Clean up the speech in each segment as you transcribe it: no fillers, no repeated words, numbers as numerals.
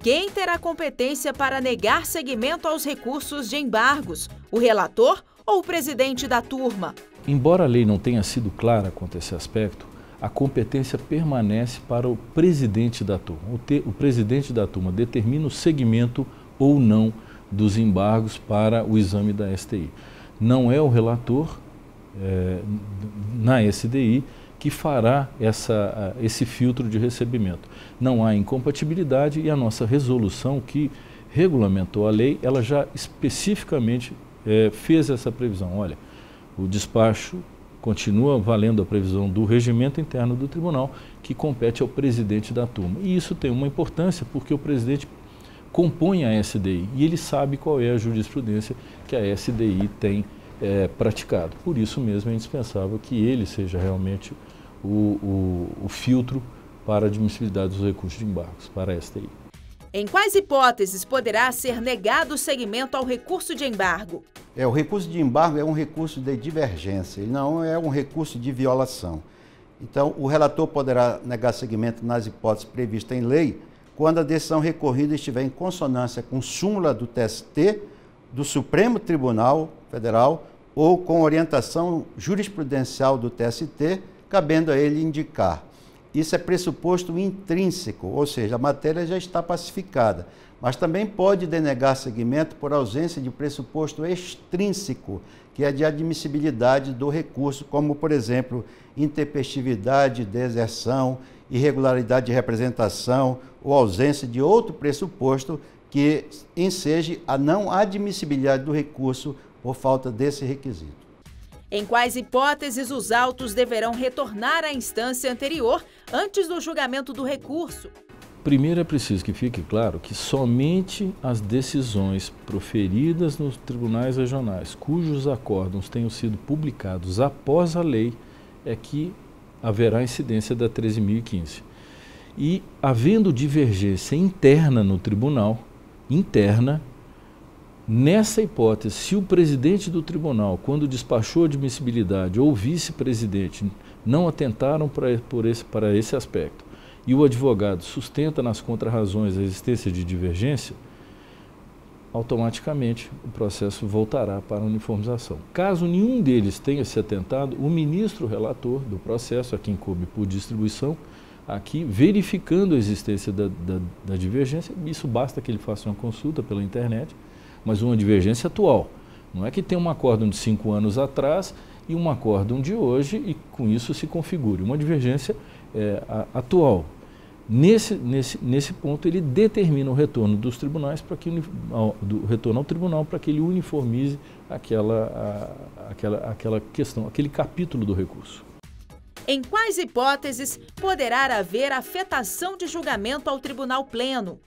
Quem terá competência para negar seguimento aos recursos de embargos? O relator ou o presidente da turma? Embora a lei não tenha sido clara quanto a esse aspecto, a competência permanece para o presidente da turma. O presidente da turma determina o segmento ou não dos embargos para o exame da STI. Não é o relator na SDI que fará esse filtro de recebimento. Não há incompatibilidade e a nossa resolução que regulamentou a lei, ela já especificamente fez essa previsão. Olha, o despacho continua valendo a previsão do regimento interno do tribunal, que compete ao presidente da turma. E isso tem uma importância porque o presidente compõe a SDI e ele sabe qual é a jurisprudência que a SDI tem praticado. Por isso mesmo é indispensável que ele seja realmente o filtro para a admissibilidade dos recursos de embargos para a STI. Em quais hipóteses poderá ser negado o seguimento ao recurso de embargo? O recurso de embargo é um recurso de divergência, ele não é um recurso de violação. Então, o relator poderá negar seguimento nas hipóteses previstas em lei quando a decisão recorrida estiver em consonância com súmula do TST, do Supremo Tribunal Federal ou com orientação jurisprudencial do TST, cabendo a ele indicar. Isso é pressuposto intrínseco, ou seja, a matéria já está pacificada, mas também pode denegar seguimento por ausência de pressuposto extrínseco, que é de admissibilidade do recurso, como, por exemplo, intempestividade, deserção, irregularidade de representação ou ausência de outro pressuposto que enseje a não admissibilidade do recurso por falta desse requisito. Em quais hipóteses os autos deverão retornar à instância anterior antes do julgamento do recurso? Primeiro é preciso que fique claro que somente as decisões proferidas nos tribunais regionais, cujos acórdãos tenham sido publicados após a lei, é que haverá incidência da 13.015. E, havendo divergência interna no tribunal, nessa hipótese, se o presidente do tribunal, quando despachou a admissibilidade, ou o vice-presidente não atentaram para esse aspecto, e o advogado sustenta nas contrarrazões a existência de divergência, automaticamente o processo voltará para a uniformização. Caso nenhum deles tenha se atentado, o ministro relator do processo, a quem coube por distribuição, aqui verificando a existência da divergência, isso basta que ele faça uma consulta pela internet, mas uma divergência atual. Não é que tem um acórdão de 5 anos atrás e um acórdão de hoje e com isso se configure. Uma divergência atual. Nesse ponto ele determina o retorno dos tribunais para que retorno ao tribunal para que ele uniformize aquela questão, aquele capítulo do recurso. Em quais hipóteses poderá haver afetação de julgamento ao tribunal pleno?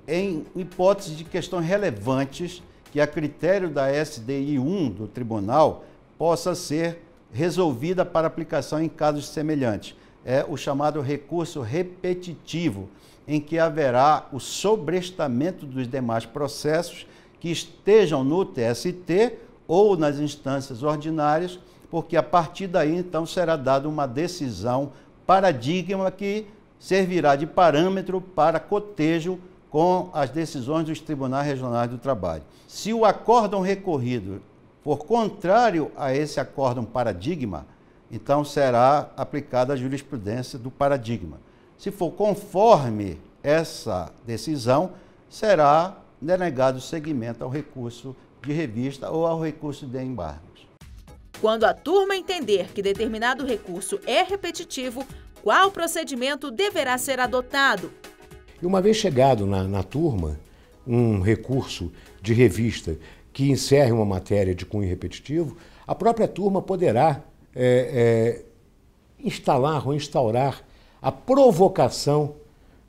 Em hipóteses de questões relevantes que a critério da SDI 1 do tribunal possa ser resolvida para aplicação em casos semelhantes. É o chamado recurso repetitivo, em que haverá o sobrestamento dos demais processos que estejam no TST ou nas instâncias ordinárias, porque a partir daí, então, será dada uma decisão paradigma que servirá de parâmetro para cotejo com as decisões dos tribunais regionais do trabalho. Se o acórdão recorrido for contrário a esse acórdão paradigma, então será aplicada a jurisprudência do paradigma. Se for conforme essa decisão, será denegado seguimento ao recurso de revista ou ao recurso de embargos. Quando a turma entender que determinado recurso é repetitivo, qual procedimento deverá ser adotado? E uma vez chegado na turma um recurso de revista que encerre uma matéria de cunho repetitivo, a própria turma poderá instalar ou instaurar a provocação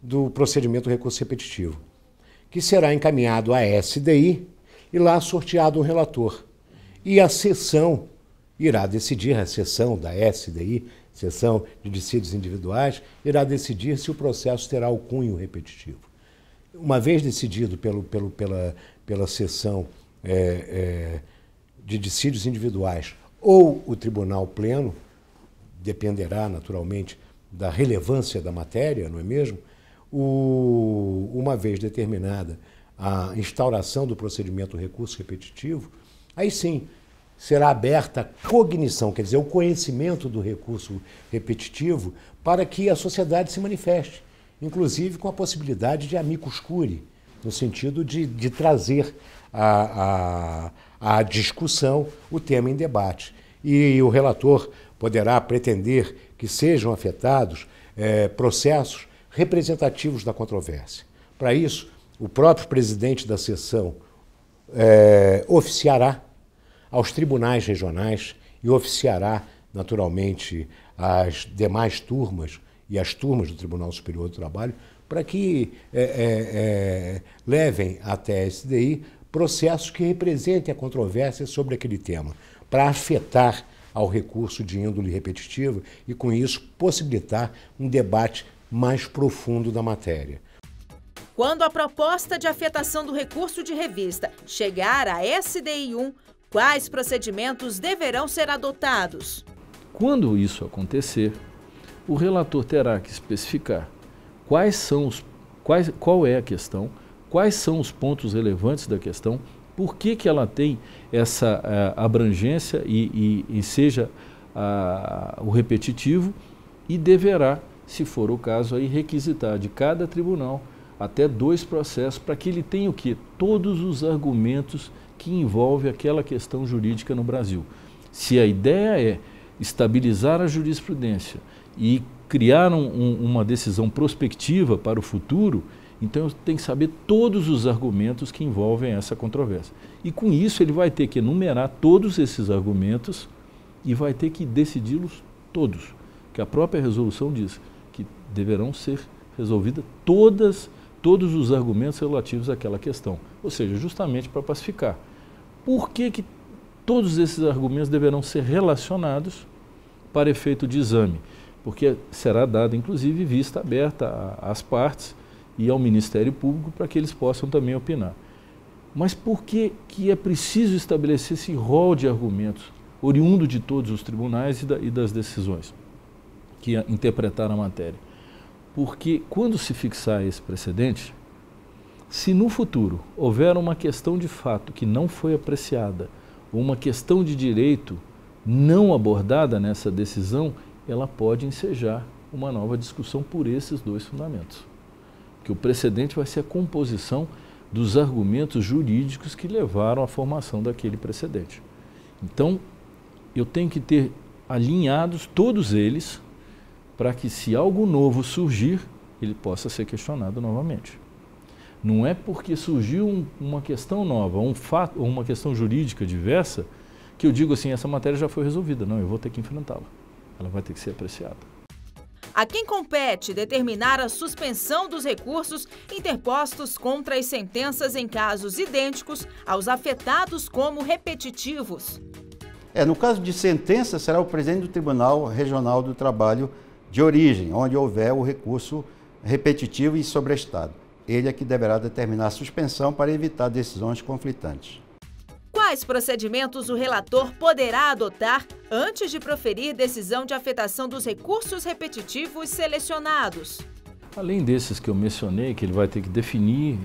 do procedimento recurso repetitivo, que será encaminhado à SDI e lá sorteado um relator. E a sessão irá decidir, a sessão da SDI, sessão de dissídios individuais, irá decidir se o processo terá o cunho repetitivo. Uma vez decidido pela sessão de dissídios individuais ou o tribunal pleno, dependerá naturalmente da relevância da matéria, não é mesmo? uma vez determinada a instauração do procedimento recurso repetitivo, aí sim será aberta a cognição, quer dizer, o conhecimento do recurso repetitivo para que a sociedade se manifeste, inclusive com a possibilidade de amicus curiae, no sentido de trazer à discussão o tema em debate. E o relator poderá pretender que sejam afetados processos representativos da controvérsia. Para isso, o próprio presidente da sessão oficiará aos tribunais regionais e oficiará, naturalmente, as demais turmas e as turmas do Tribunal Superior do Trabalho para que levem até a SDI processos que representem a controvérsia sobre aquele tema, para afetar ao recurso de índole repetitiva e, com isso, possibilitar um debate mais profundo da matéria. Quando a proposta de afetação do recurso de revista chegar à SDI 1, quais procedimentos deverão ser adotados? Quando isso acontecer, o relator terá que especificar qual é a questão, quais são os pontos relevantes da questão, por que ela tem essa abrangência e seja o repetitivo, e deverá, se for o caso, aí requisitar de cada tribunal até 2 processos para que ele tenha o quê? Todos os argumentos que envolvem aquela questão jurídica no Brasil. Se a ideia é estabilizar a jurisprudência e criar uma decisão prospectiva para o futuro, então eu tenho que saber todos os argumentos que envolvem essa controvérsia. E com isso ele vai ter que enumerar todos esses argumentos e vai ter que decidi-los todos. Que a própria resolução diz que deverão ser resolvidos todos os argumentos relativos àquela questão. Ou seja, justamente para pacificar. Por que todos esses argumentos deverão ser relacionados para efeito de exame? Porque será dada, inclusive, vista aberta às partes e ao Ministério Público para que eles possam também opinar. Mas por que é preciso estabelecer esse rol de argumentos oriundo de todos os tribunais e das decisões que interpretaram a matéria? Porque quando se fixar esse precedente, se no futuro houver uma questão de fato que não foi apreciada, ou uma questão de direito não abordada nessa decisão, ela pode ensejar uma nova discussão por esses 2 fundamentos. Que o precedente vai ser a composição dos argumentos jurídicos que levaram à formação daquele precedente. Então, eu tenho que ter alinhados todos eles para que, se algo novo surgir, ele possa ser questionado novamente. Não é porque surgiu uma questão nova, um fato ou uma questão jurídica diversa, que eu digo assim, essa matéria já foi resolvida. Não, eu vou ter que enfrentá-la. Ela vai ter que ser apreciada. A quem compete determinar a suspensão dos recursos interpostos contra as sentenças em casos idênticos aos afetados como repetitivos. No caso de sentença, será o presidente do Tribunal Regional do Trabalho de origem, onde houver o recurso repetitivo e sobrestado. Ele é que deverá determinar a suspensão para evitar decisões conflitantes. Quais procedimentos o relator poderá adotar antes de proferir decisão de afetação dos recursos repetitivos selecionados? Além desses que eu mencionei, que ele vai ter que definir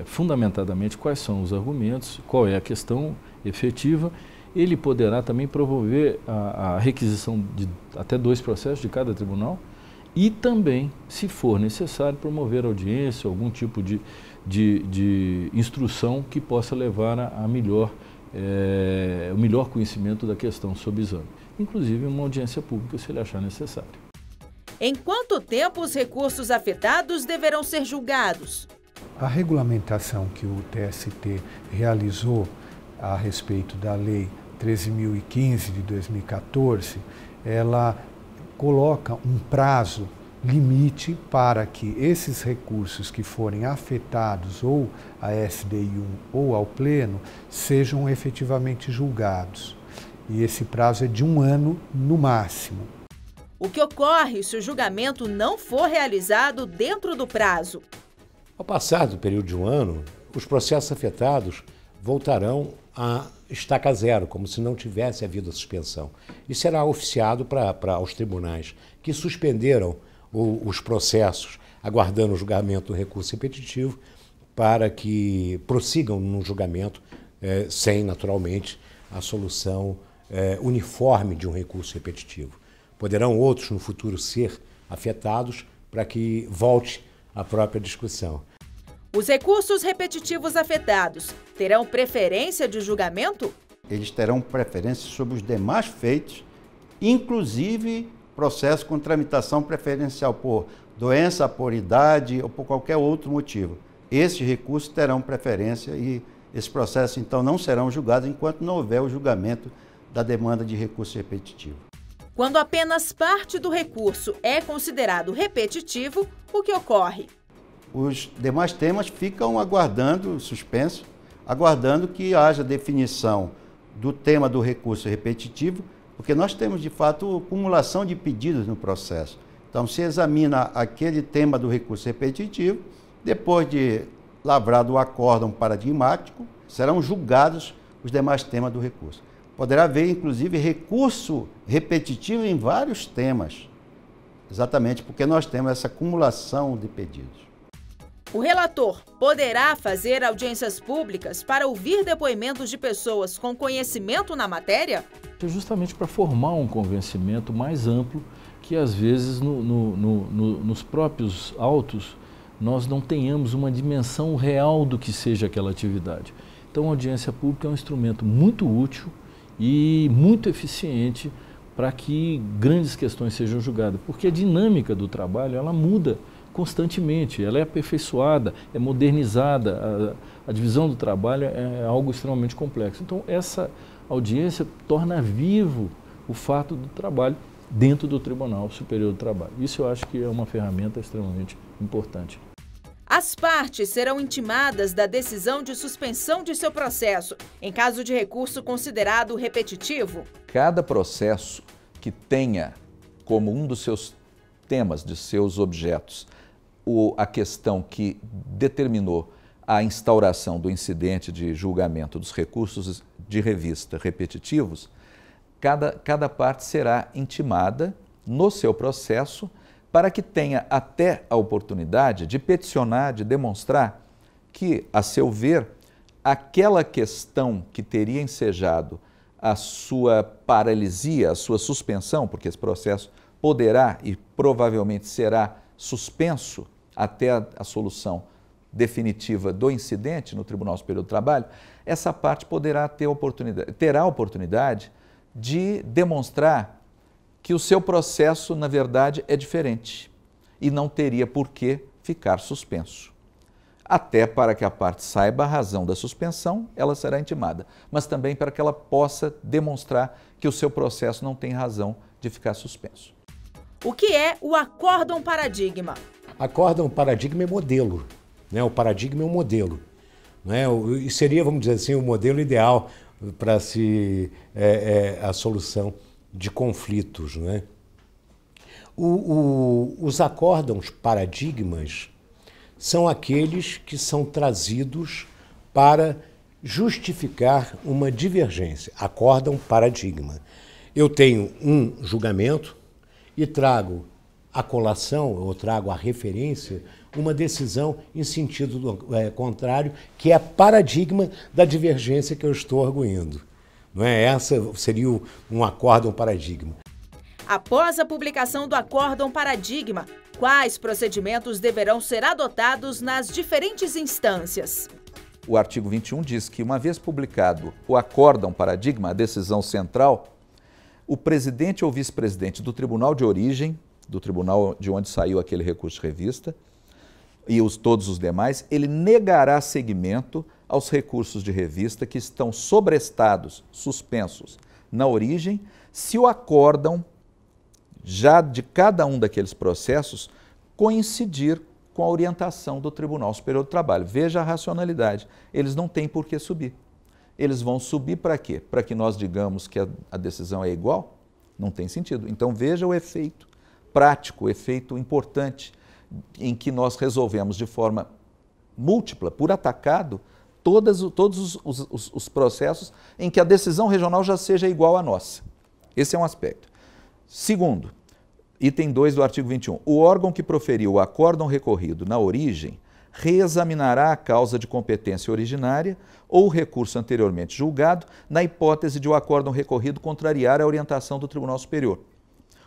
fundamentadamente quais são os argumentos, qual é a questão efetiva, ele poderá também promover a requisição de até 2 processos de cada tribunal e também, se for necessário, promover audiência, algum tipo de instrução que possa levar o melhor conhecimento da questão sob exame. Inclusive uma audiência pública, se ele achar necessário. Em quanto tempo os recursos afetados deverão ser julgados? A regulamentação que o TST realizou a respeito da Lei 13.015 de 2014, ela coloca um prazo limite para que esses recursos que forem afetados ou à SDI1 ou ao Pleno sejam efetivamente julgados. E esse prazo é de 1 ano no máximo. O que ocorre se o julgamento não for realizado dentro do prazo? Ao passar do período de 1 ano, os processos afetados voltarão a estaca zero, como se não tivesse havido a suspensão. E será oficiado aos tribunais que suspenderam os processos aguardando o julgamento do recurso repetitivo para que prossigam no julgamento sem, naturalmente, a solução uniforme de um recurso repetitivo. Poderão outros no futuro ser afetados para que volte à própria discussão. Os recursos repetitivos afetados terão preferência de julgamento? Eles terão preferência sobre os demais feitos, inclusive processo com tramitação preferencial por doença, por idade ou por qualquer outro motivo. Esses recursos terão preferência e esses processos, então, não serão julgados enquanto não houver o julgamento da demanda de recurso repetitivo. Quando apenas parte do recurso é considerado repetitivo, o que ocorre? Os demais temas ficam aguardando, suspenso, aguardando que haja definição do tema do recurso repetitivo, porque nós temos, de fato, acumulação de pedidos no processo. Então, se examina aquele tema do recurso repetitivo, depois de lavrado o acórdão paradigmático, serão julgados os demais temas do recurso. Poderá haver, inclusive, recurso repetitivo em vários temas, exatamente porque nós temos essa acumulação de pedidos. O relator poderá fazer audiências públicas para ouvir depoimentos de pessoas com conhecimento na matéria? Justamente para formar um convencimento mais amplo que, às vezes, nos próprios autos, nós não tenhamos uma dimensão real do que seja aquela atividade. Então, a audiência pública é um instrumento muito útil e muito eficiente para que grandes questões sejam julgadas, porque a dinâmica do trabalho ela muda constantemente, ela é aperfeiçoada, é modernizada, a divisão do trabalho é algo extremamente complexo. Então, essa audiência torna vivo o fato do trabalho dentro do Tribunal Superior do Trabalho. Isso eu acho que é uma ferramenta extremamente importante. As partes serão intimadas da decisão de suspensão de seu processo, em caso de recurso considerado repetitivo? Cada processo que tenha como um dos seus temas, de seus objetos, a questão que determinou a instauração do incidente de julgamento dos recursos de revista repetitivos, cada parte será intimada no seu processo para que tenha até a oportunidade de peticionar, de demonstrar que, a seu ver, aquela questão que teria ensejado a sua paralisia, a sua suspensão, porque esse processo poderá e provavelmente será suspenso até a solução definitiva do incidente no Tribunal Superior do Trabalho, essa parte terá a oportunidade de demonstrar que o seu processo, na verdade, é diferente e não teria por que ficar suspenso. Até para que a parte saiba a razão da suspensão, ela será intimada, mas também para que ela possa demonstrar que o seu processo não tem razão de ficar suspenso. O que é o acórdão paradigma? Acórdão paradigma é modelo, né? O paradigma é um modelo, né? E seria, vamos dizer assim, o modelo ideal para a solução de conflitos, né? Os acórdãos paradigmas são aqueles que são trazidos para justificar uma divergência. Acórdão paradigma. Eu tenho um julgamento e trago a colação, ou trago a referência, uma decisão em sentido contrário, que é paradigma da divergência que eu estou arguindo. Não é? Essa seria um acórdão paradigma. Após a publicação do acórdão paradigma, quais procedimentos deverão ser adotados nas diferentes instâncias? O artigo 21 diz que, uma vez publicado o acórdão paradigma, a decisão central, o presidente ou vice-presidente do tribunal de origem, do tribunal de onde saiu aquele recurso de revista, e todos os demais, ele negará seguimento aos recursos de revista que estão sobrestados, suspensos na origem, se o acórdão já de cada um daqueles processos coincidir com a orientação do Tribunal Superior do Trabalho. Veja a racionalidade, eles não têm por que subir. Eles vão subir para quê? Para que nós digamos que a decisão é igual? Não tem sentido. Então veja o efeito prático, o efeito importante, em que nós resolvemos de forma múltipla, por atacado, todos os processos em que a decisão regional já seja igual à nossa. Esse é um aspecto. Segundo, Item 2 do artigo 21. O órgão que proferiu o acórdão recorrido na origem reexaminará a causa de competência originária ou o recurso anteriormente julgado na hipótese de o acórdão recorrido contrariar a orientação do Tribunal Superior.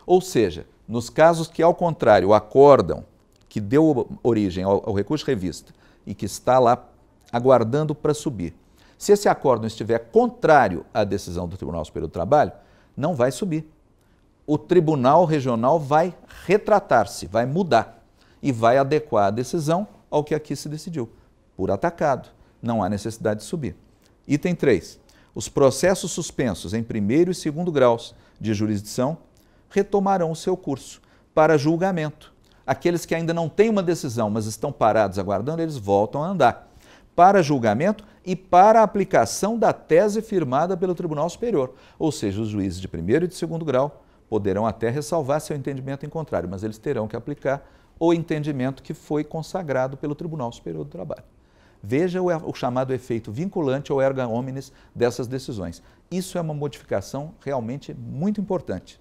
Ou seja, nos casos que, ao contrário, o acórdão que deu origem ao recurso de revista e que está lá aguardando para subir, se esse acórdão estiver contrário à decisão do Tribunal Superior do Trabalho, não vai subir. O Tribunal Regional vai retratar-se, vai mudar e vai adequar a decisão ao que aqui se decidiu, por atacado. Não há necessidade de subir. Item 3. Os processos suspensos em primeiro e segundo graus de jurisdição retomarão o seu curso para julgamento. Aqueles que ainda não têm uma decisão, mas estão parados aguardando, eles voltam a andar para julgamento e para a aplicação da tese firmada pelo Tribunal Superior. Ou seja, os juízes de primeiro e de segundo grau poderão até ressalvar seu entendimento em contrário, mas eles terão que aplicar o entendimento que foi consagrado pelo Tribunal Superior do Trabalho. Veja o chamado efeito vinculante ou erga omnes dessas decisões. Isso é uma modificação realmente muito importante.